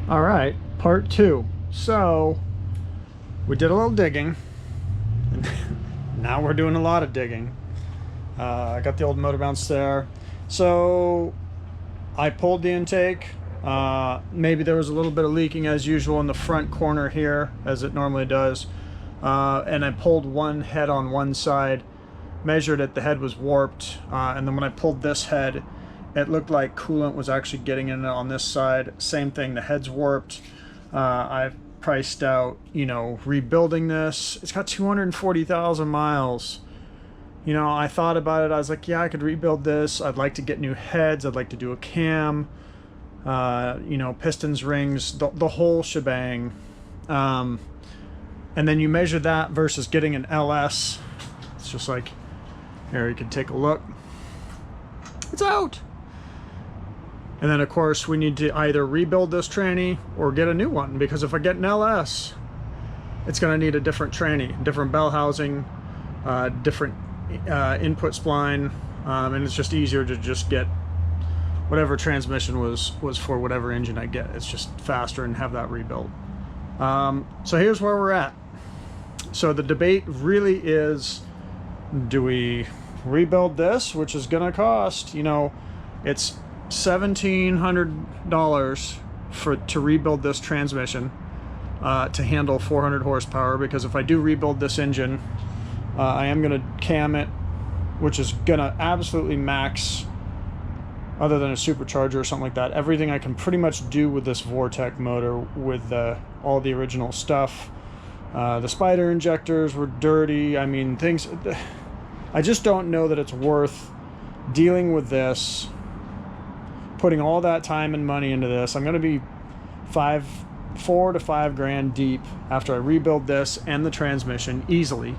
All right, part two. So we did a little digging. Now we're doing a lot of digging. I got the old motor mounts there. So I pulled the intake. Maybe there was a little bit of leaking as usual in the front corner here, as it normally does. And I pulled one head on one side, measured it, the head was warped. And then when I pulled this head, it looked like coolant was actually getting in on this side. Same thing, the head's warped. I've priced out, rebuilding this. It's got 240,000 miles. I thought about it. I was like, yeah, I could rebuild this. I'd like to get new heads. I'd like to do a cam, pistons, rings, the whole shebang. And then you measure that versus getting an LS. It's just like, here, you can take a look. It's out. And then, of course, we need to either rebuild this tranny or get a new one, because if I get an LS, it's going to need a different tranny, different bell housing, different input spline, and it's just easier to just get whatever transmission was for whatever engine I get. It's just faster and have that rebuilt. So here's where we're at. So the debate really is, do we rebuild this, which is going to cost, it's $1,700 to rebuild this transmission to handle 400 horsepower, because if I do rebuild this engine, I am going to cam it, which is going to absolutely max, other than a supercharger or something like that, everything I can pretty much do with this Vortec motor with all the original stuff. The spider injectors were dirty. I mean, things, I just don't know that it's worth dealing with this, putting all that time and money into this. I'm going to be $4 to $5 grand deep after I rebuild this and the transmission easily,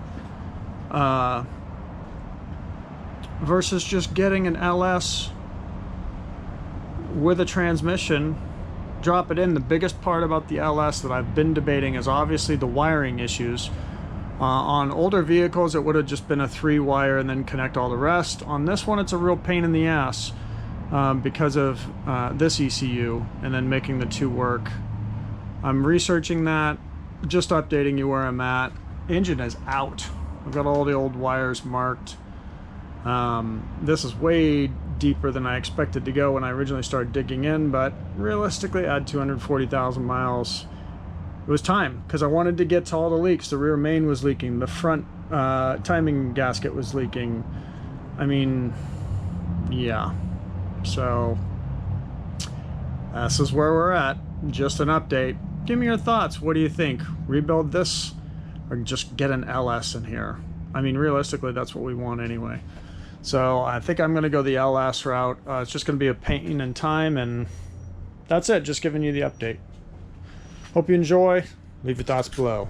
versus just getting an LS with a transmission, drop it in. The biggest part about the LS that I've been debating is obviously the wiring issues. On older vehicles, it would have just been a 3-wire and then connect all the rest. On this one, it's a real pain in the ass. Because of this ECU, and then making the two work. I'm researching that, just updating you where I'm at. Engine is out. I've got all the old wires marked. This is way deeper than I expected to go when I originally started digging in, but realistically, I had 240,000 miles. It was time, because I wanted to get to all the leaks. The rear main was leaking. The front timing gasket was leaking. I mean, yeah. So this is where we're at. Just an update. Give me your thoughts. What do you think? Rebuild this or just get an LS in here? I mean, realistically, that's what we want anyway. So I think I'm going to go the LS route. It's just going to be a pain and time, and that's it. Just giving you the update. Hope you enjoy. Leave your thoughts below.